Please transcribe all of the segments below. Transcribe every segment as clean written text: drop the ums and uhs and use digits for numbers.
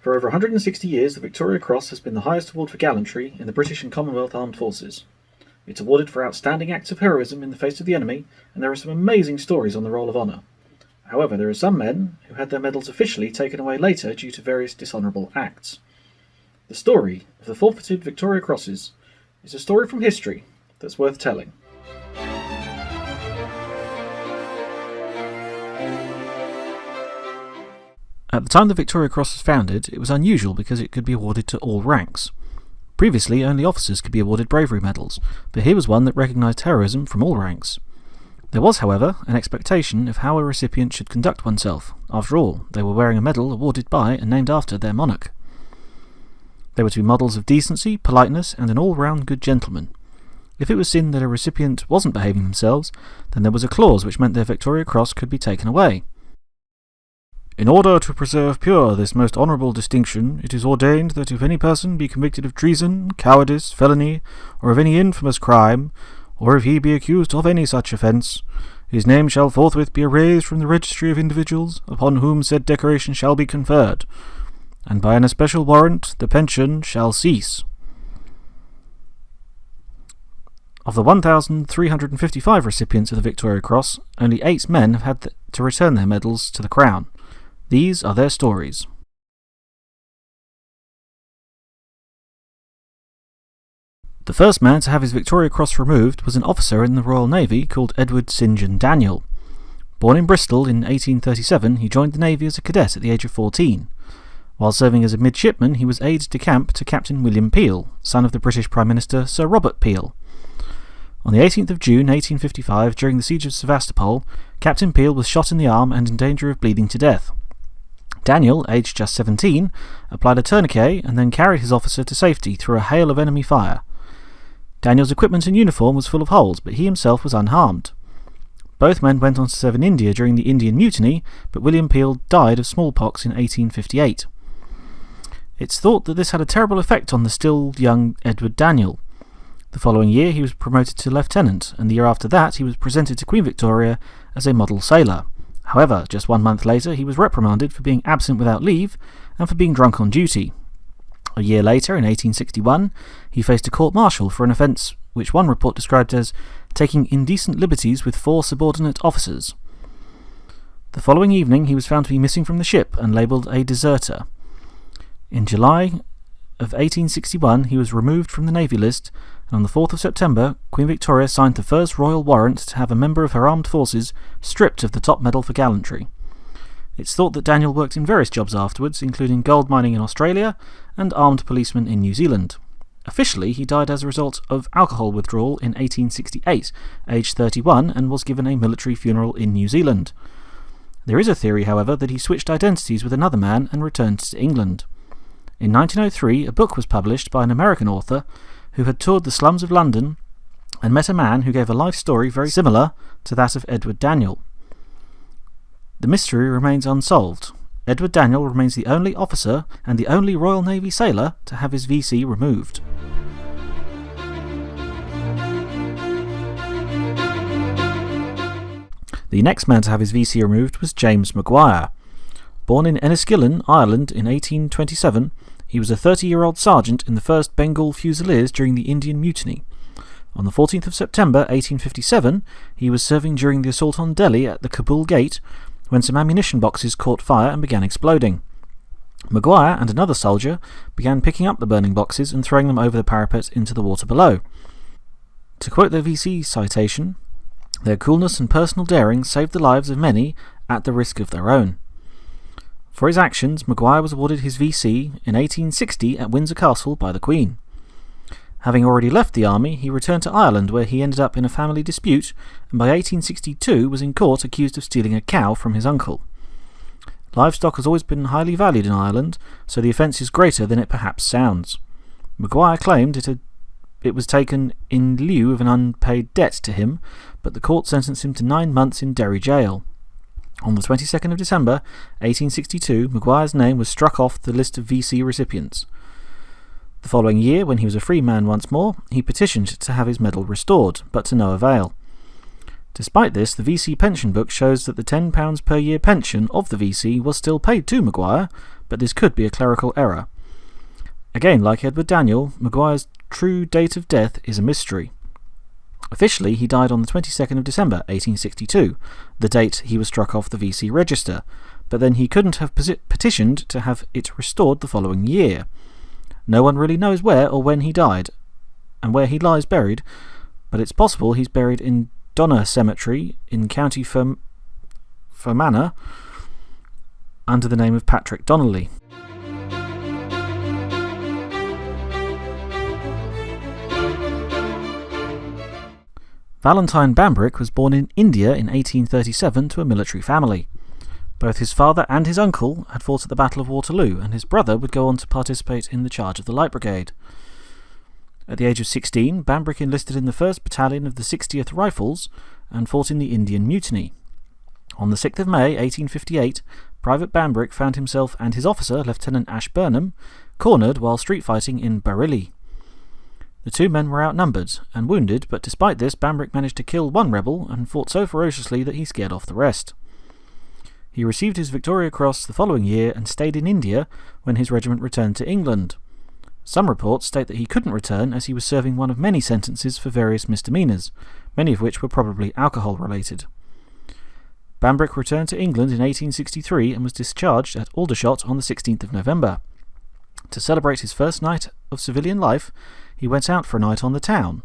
For over 160 years, the Victoria Cross has been the highest award for gallantry in the British and Commonwealth Armed Forces. It's awarded for outstanding acts of heroism in the face of the enemy, and there are some amazing stories on the Roll of Honour. However, there are some men who had their medals officially taken away later due to various dishonourable acts. The story of the forfeited Victoria Crosses is a story from history that's worth telling. At the time the Victoria Cross was founded, it was unusual because it could be awarded to all ranks. Previously, only officers could be awarded bravery medals, but here was one that recognised heroism from all ranks. There was, however, an expectation of how a recipient should conduct oneself. After all, they were wearing a medal awarded by and named after their monarch. They were to be models of decency, politeness, and an all-round good gentleman. If it was seen that a recipient wasn't behaving themselves, then there was a clause which meant their Victoria Cross could be taken away. In order to preserve pure this most honourable distinction, it is ordained that if any person be convicted of treason, cowardice, felony, or of any infamous crime, or if he be accused of any such offence, his name shall forthwith be erased from the registry of individuals upon whom said decoration shall be conferred, and by an especial warrant the pension shall cease. Of the 1,355 recipients of the Victoria Cross, only 8 men have had to return their medals to the Crown. These are their stories. The first man to have his Victoria Cross removed was an officer in the Royal Navy called Edward St John Daniel. Born in Bristol in 1837, he joined the Navy as a cadet at the age of 14. While serving as a midshipman, he was aide-de-camp to Captain William Peel, son of the British Prime Minister Sir Robert Peel. On the 18th of June 1855, during the siege of Sevastopol, Captain Peel was shot in the arm and in danger of bleeding to death. Daniel, aged just 17, applied a tourniquet and then carried his officer to safety through a hail of enemy fire. Daniel's equipment and uniform was full of holes, but he himself was unharmed. Both men went on to serve in India during the Indian Mutiny, but William Peel died of smallpox in 1858. It's thought that this had a terrible effect on the still young Edward Daniel. The following year he was promoted to lieutenant, and the year after that he was presented to Queen Victoria as a model sailor. However, just 1 month later he was reprimanded for being absent without leave and for being drunk on duty. A year later, in 1861, he faced a court-martial for an offence which one report described as taking indecent liberties with 4 subordinate officers. The following evening he was found to be missing from the ship and labelled a deserter. In July of 1861 he was removed from the Navy list, and on the 4th of September Queen Victoria signed the first royal warrant to have a member of her armed forces stripped of the top medal for gallantry. It's thought that Daniel worked in various jobs afterwards, including gold mining in Australia and armed policeman in New Zealand. Officially, he died as a result of alcohol withdrawal in 1868, aged 31, and was given a military funeral in New Zealand. There is a theory, however, that he switched identities with another man and returned to England. In 1903, a book was published by an American author who had toured the slums of London and met a man who gave a life story very similar to that of Edward Daniel. The mystery remains unsolved. Edward Daniel remains the only officer and the only Royal Navy sailor to have his VC removed. The next man to have his VC removed was James Maguire. Born in Enniskillen, Ireland in 1827, he was a 30-year-old sergeant in the 1st Bengal Fusiliers during the Indian Mutiny. On the 14th of September 1857, he was serving during the assault on Delhi at the Kabul Gate when some ammunition boxes caught fire and began exploding. Maguire and another soldier began picking up the burning boxes and throwing them over the parapet into the water below. To quote their VC citation, their coolness and personal daring saved the lives of many at the risk of their own. For his actions, Maguire was awarded his VC in 1860 at Windsor Castle by the Queen. Having already left the army, he returned to Ireland where he ended up in a family dispute and by 1862 was in court accused of stealing a cow from his uncle. Livestock has always been highly valued in Ireland, so the offence is greater than it perhaps sounds. Maguire claimed it was taken in lieu of an unpaid debt to him, but the court sentenced him to 9 months in Derry jail. On the 22nd of December 1862, Maguire's name was struck off the list of VC recipients. The following year, when he was a free man once more, he petitioned to have his medal restored, but to no avail. Despite this, the VC pension book shows that the £10 per year pension of the VC was still paid to Maguire, but this could be a clerical error. Again, like Edward Daniel, Maguire's true date of death is a mystery. Officially, he died on the 22nd of December 1862, the date he was struck off the VC register, but then he couldn't have petitioned to have it restored the following year. No one really knows where or when he died, and where he lies buried, but it's possible he's buried in Donnelly Cemetery in County Fermanagh under the name of Patrick Donnelly. Valentine Bambrick was born in India in 1837 to a military family. Both his father and his uncle had fought at the Battle of Waterloo, and his brother would go on to participate in the charge of the Light Brigade. At the age of 16, Bambrick enlisted in the 1st Battalion of the 60th Rifles and fought in the Indian Mutiny. On the 6th of May 1858, Private Bambrick found himself and his officer, Lieutenant Ashburnham, cornered while street fighting in Bareilly. The two men were outnumbered and wounded, but despite this, Bambrick managed to kill one rebel and fought so ferociously that he scared off the rest. He received his Victoria Cross the following year and stayed in India when his regiment returned to England. Some reports state that he couldn't return as he was serving one of many sentences for various misdemeanours, many of which were probably alcohol-related. Bambrick returned to England in 1863 and was discharged at Aldershot on the 16th of November. To celebrate his first night of civilian life, he went out for a night on the town.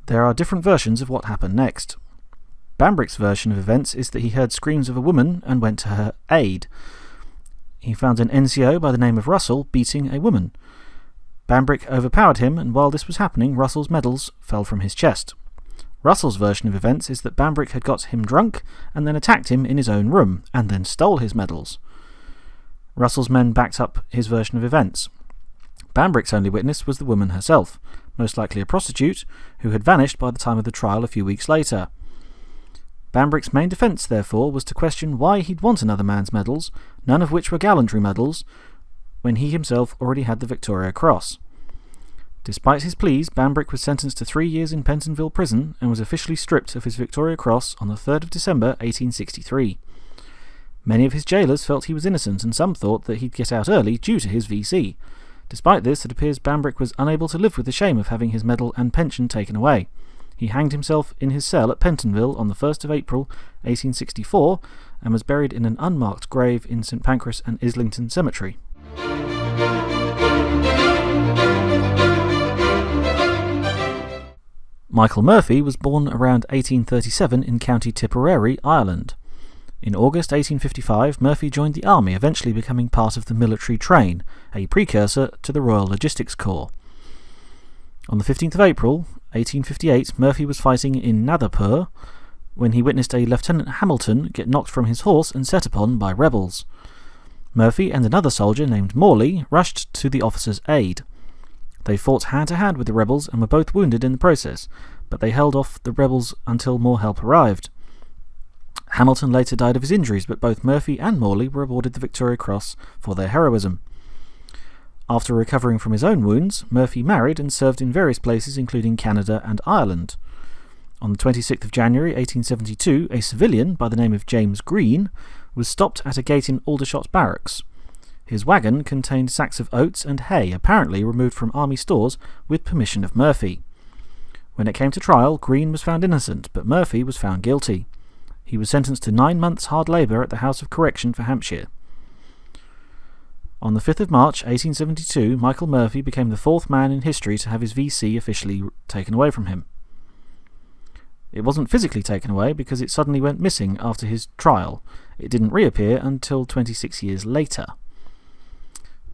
There are different versions of what happened next. Bambrick's version of events is that he heard screams of a woman and went to her aid. He found an NCO by the name of Russell beating a woman. Bambrick overpowered him, and while this was happening, Russell's medals fell from his chest. Russell's version of events is that Bambrick had got him drunk and then attacked him in his own room, and then stole his medals. Russell's men backed up his version of events. Bambrick's only witness was the woman herself, most likely a prostitute, who had vanished by the time of the trial a few weeks later. Bambrick's main defence, therefore, was to question why he'd want another man's medals, none of which were gallantry medals, when he himself already had the Victoria Cross. Despite his pleas, Bambrick was sentenced to 3 years in Pentonville Prison and was officially stripped of his Victoria Cross on the 3rd of December 1863. Many of his jailers felt he was innocent, and some thought that he'd get out early due to his VC. Despite this, it appears Bambrick was unable to live with the shame of having his medal and pension taken away. He hanged himself in his cell at Pentonville on the 1st of April 1864 and was buried in an unmarked grave in St Pancras and Islington Cemetery. Michael Murphy was born around 1837 in County Tipperary, Ireland. In August 1855, Murphy joined the army, eventually becoming part of the military train, a precursor to the Royal Logistics Corps. On the 15th of April 1858, Murphy was fighting in Natherpur when he witnessed a Lieutenant Hamilton get knocked from his horse and set upon by rebels. Murphy and another soldier named Morley rushed to the officer's aid. They fought hand-to-hand with the rebels and were both wounded in the process, but they held off the rebels until more help arrived. Hamilton later died of his injuries, but both Murphy and Morley were awarded the Victoria Cross for their heroism. After recovering from his own wounds, Murphy married and served in various places including Canada and Ireland. On the 26th of January 1872, a civilian by the name of James Green was stopped at a gate in Aldershot Barracks. His wagon contained sacks of oats and hay, apparently removed from army stores with permission of Murphy. When it came to trial, Green was found innocent, but Murphy was found guilty. He was sentenced to 9 months' hard labour at the House of Correction for Hampshire. On the 5th of March 1872, Michael Murphy became the 4th man in history to have his VC officially taken away from him. It wasn't physically taken away because it suddenly went missing after his trial. It didn't reappear until 26 years later.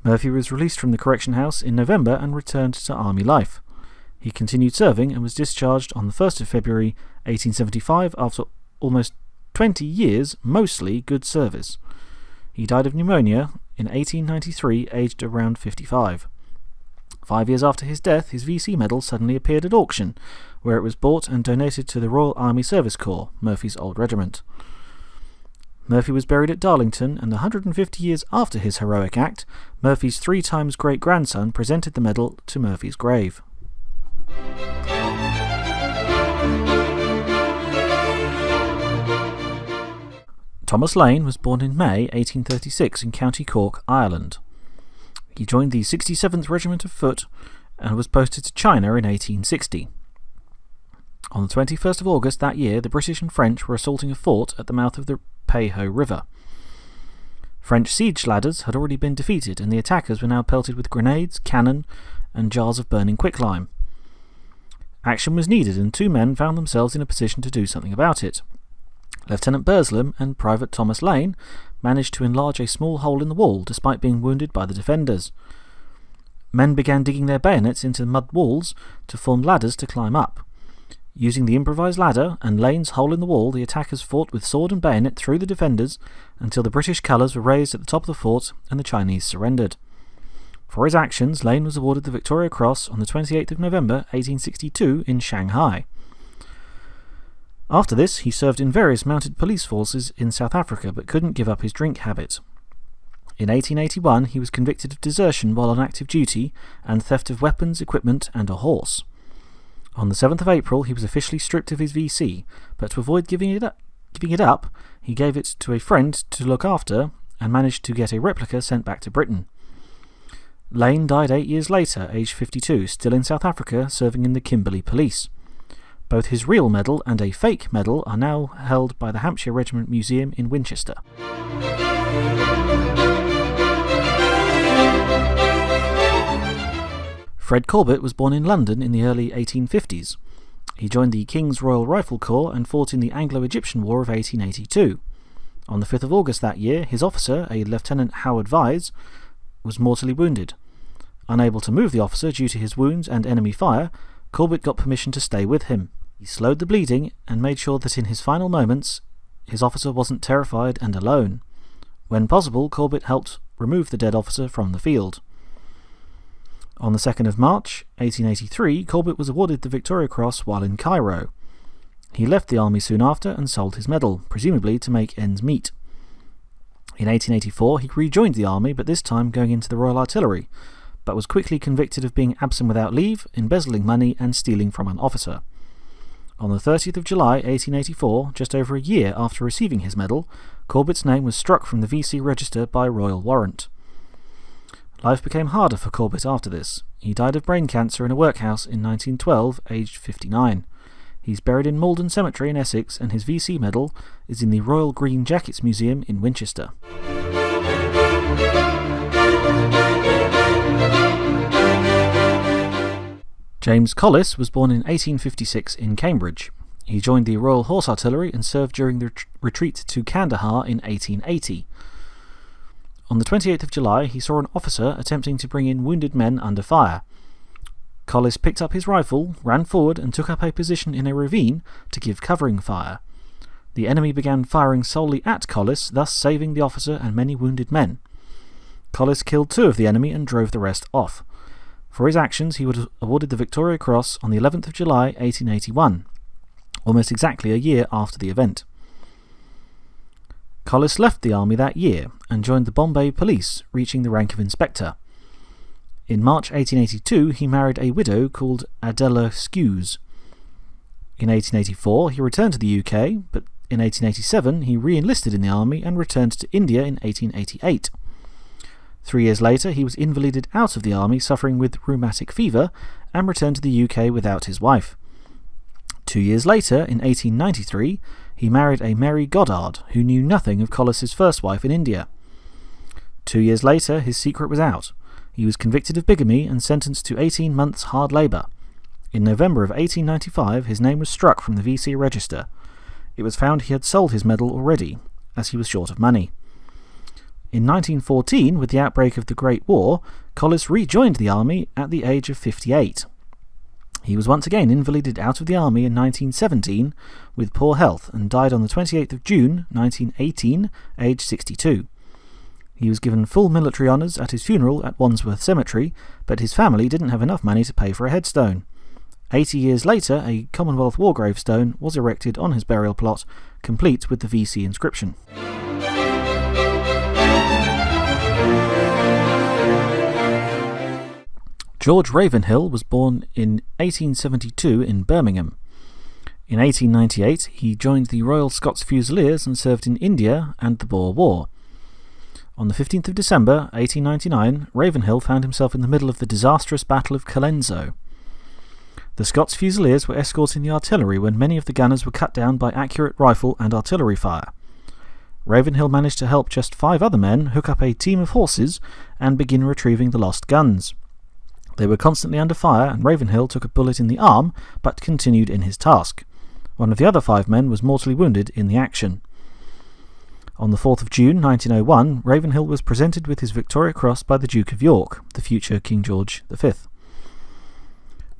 Murphy was released from the correction house in November and returned to army life. He continued serving and was discharged on the 1st of February 1875 after almost 20 years, mostly good service. He died of pneumonia in 1893, aged around 55. 5 years after his death, his VC medal suddenly appeared at auction, where it was bought and donated to the Royal Army Service Corps, Murphy's old regiment. Murphy was buried at Darlington, and 150 years after his heroic act, Murphy's 3 times great-grandson presented the medal to Murphy's grave. Thomas Lane was born in May 1836 in County Cork, Ireland. He joined the 67th Regiment of Foot and was posted to China in 1860. On the 21st of August that year, the British and French were assaulting a fort at the mouth of the Peiho River. French siege ladders had already been defeated, and the attackers were now pelted with grenades, cannon, and jars of burning quicklime. Action was needed, and two men found themselves in a position to do something about it. Lieutenant Burslem and Private Thomas Lane managed to enlarge a small hole in the wall despite being wounded by the defenders. Men began digging their bayonets into mud walls to form ladders to climb up. Using the improvised ladder and Lane's hole in the wall, the attackers fought with sword and bayonet through the defenders until the British colours were raised at the top of the fort and the Chinese surrendered. For his actions, Lane was awarded the Victoria Cross on the 28th of November 1862 in Shanghai. After this, he served in various mounted police forces in South Africa but couldn't give up his drink habit. In 1881, he was convicted of desertion while on active duty and theft of weapons, equipment, and a horse. On the 7th of April, he was officially stripped of his VC, but to avoid giving it up, he gave it to a friend to look after and managed to get a replica sent back to Britain. Lane died 8 years later, aged 52, still in South Africa, serving in the Kimberley Police. Both his real medal and a fake medal are now held by the Hampshire Regiment Museum in Winchester. Fred Corbett was born in London in the early 1850s. He joined the King's Royal Rifle Corps and fought in the Anglo-Egyptian War of 1882. On the 5th of August that year, his officer, a Lieutenant Howard Vyse, was mortally wounded. Unable to move the officer due to his wounds and enemy fire, Corbett got permission to stay with him. He slowed the bleeding and made sure that in his final moments, his officer wasn't terrified and alone. When possible, Corbett helped remove the dead officer from the field. On the 2nd of March, 1883, Corbett was awarded the Victoria Cross while in Cairo. He left the army soon after and sold his medal, presumably to make ends meet. In 1884, he rejoined the army, but this time going into the Royal Artillery, but was quickly convicted of being absent without leave, embezzling money, and stealing from an officer. On the 30th of July, 1884, just over a year after receiving his medal, Corbett's name was struck from the VC register by royal warrant. Life became harder for Corbett after this. He died of brain cancer in a workhouse in 1912, aged 59. He's buried in Malden Cemetery in Essex, and his VC medal is in the Royal Green Jackets Museum in Winchester. James Collis was born in 1856 in Cambridge. He joined the Royal Horse Artillery and served during the retreat to Kandahar in 1880. On the 28th of July, he saw an officer attempting to bring in wounded men under fire. Collis picked up his rifle, ran forward, and took up a position in a ravine to give covering fire. The enemy began firing solely at Collis, thus saving the officer and many wounded men. Collis killed 2 of the enemy and drove the rest off. For his actions, he was awarded the Victoria Cross on the 11th of July, 1881, almost exactly a year after the event. Collis left the army that year and joined the Bombay Police, reaching the rank of inspector. In March 1882, he married a widow called Adela Skews. In 1884, he returned to the UK, but in 1887 he re-enlisted in the army and returned to India in 1888. 3 years later, he was invalided out of the army, suffering with rheumatic fever, and returned to the UK without his wife. 2 years later, in 1893, he married a Mary Goddard, who knew nothing of Collis's first wife in India. 2 years later, his secret was out. He was convicted of bigamy and sentenced to 18 months hard labour. In November of 1895, his name was struck from the VC register. It was found he had sold his medal already, as he was short of money. In 1914, with the outbreak of the Great War, Collis rejoined the army at the age of 58. He was once again invalided out of the army in 1917 with poor health and died on the 28th of June 1918, aged 62. He was given full military honours at his funeral at Wandsworth Cemetery, but his family didn't have enough money to pay for a headstone. 80 years later, a Commonwealth War gravestone was erected on his burial plot, complete with the VC inscription. George Ravenhill was born in 1872 in Birmingham. In 1898, he joined the Royal Scots Fusiliers and served in India and the Boer War. On the 15th of December, 1899, Ravenhill found himself in the middle of the disastrous Battle of Colenso. The Scots Fusiliers were escorting the artillery when many of the gunners were cut down by accurate rifle and artillery fire. Ravenhill managed to help just 5 other men hook up a team of horses and begin retrieving the lost guns. They were constantly under fire, and Ravenhill took a bullet in the arm, but continued in his task. One of the other 5 men was mortally wounded in the action. On the 4th of June 1901, Ravenhill was presented with his Victoria Cross by the Duke of York, the future King George V.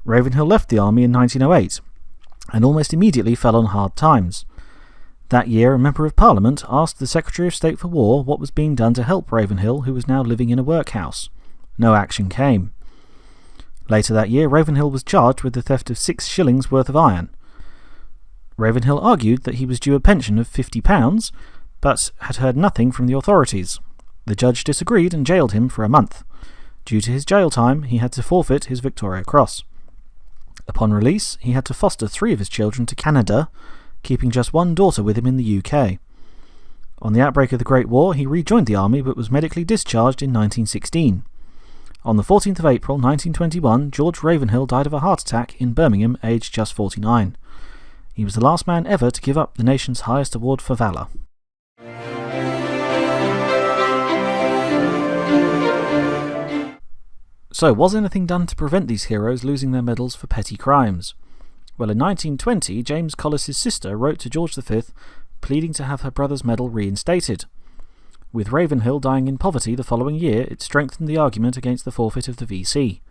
Ravenhill left the army in 1908, and almost immediately fell on hard times. That year, a member of Parliament asked the Secretary of State for War what was being done to help Ravenhill, who was now living in a workhouse. No action came. Later that year, Ravenhill was charged with the theft of 6 shillings worth of iron. Ravenhill argued that he was due a pension of £50, but had heard nothing from the authorities. The judge disagreed and jailed him for a month. Due to his jail time, he had to forfeit his Victoria Cross. Upon release, he had to foster 3 of his children to Canada, keeping just 1 daughter with him in the UK. On the outbreak of the Great War, he rejoined the army but was medically discharged in 1916. On the 14th of April 1921, George Ravenhill died of a heart attack in Birmingham, aged just 49. He was the last man ever to give up the nation's highest award for valour. So, was anything done to prevent these heroes losing their medals for petty crimes? Well, in 1920, James Collis' sister wrote to George V, pleading to have her brother's medal reinstated. With Ravenhill dying in poverty the following year, it strengthened the argument against the forfeit of the VC.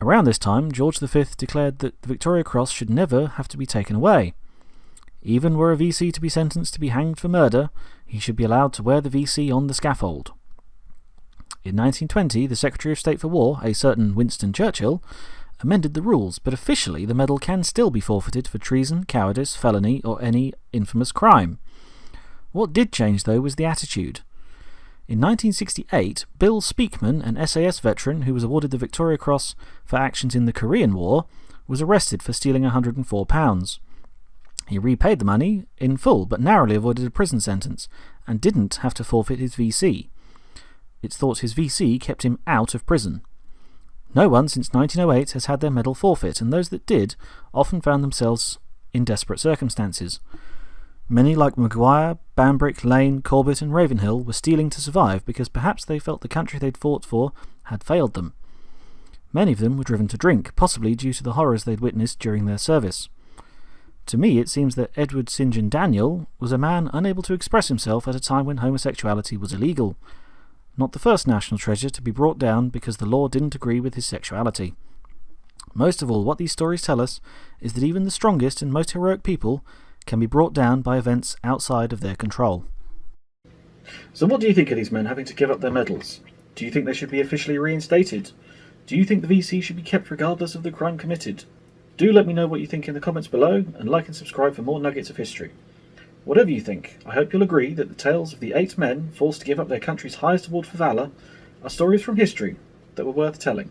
Around this time, George V declared that the Victoria Cross should never have to be taken away. Even were a VC to be sentenced to be hanged for murder, he should be allowed to wear the VC on the scaffold. In 1920, the Secretary of State for War, a certain Winston Churchill, amended the rules, but officially the medal can still be forfeited for treason, cowardice, felony, or any infamous crime. What did change, though, was the attitude. In 1968, Bill Speakman, an SAS veteran who was awarded the Victoria Cross for actions in the Korean War, was arrested for stealing £104. He repaid the money in full, but narrowly avoided a prison sentence, and didn't have to forfeit his VC. It's thought his VC kept him out of prison. No one since 1908 has had their medal forfeit, and those that did often found themselves in desperate circumstances. Many like Maguire, Bamford, Lane, Corbett and Ravenhill were stealing to survive because perhaps they felt the country they'd fought for had failed them. Many of them were driven to drink, possibly due to the horrors they'd witnessed during their service. To me, it seems that Edward St. John Daniel was a man unable to express himself at a time when homosexuality was illegal. Not the first national treasure to be brought down because the law didn't agree with his sexuality. Most of all, what these stories tell us is that even the strongest and most heroic people can be brought down by events outside of their control. So what do you think of these men having to give up their medals? Do you think they should be officially reinstated? Do you think the VC should be kept regardless of the crime committed? Do let me know what you think in the comments below, and like and subscribe for more nuggets of history. Whatever you think, I hope you'll agree that the tales of the 8 men forced to give up their country's highest award for valour are stories from history that were worth telling.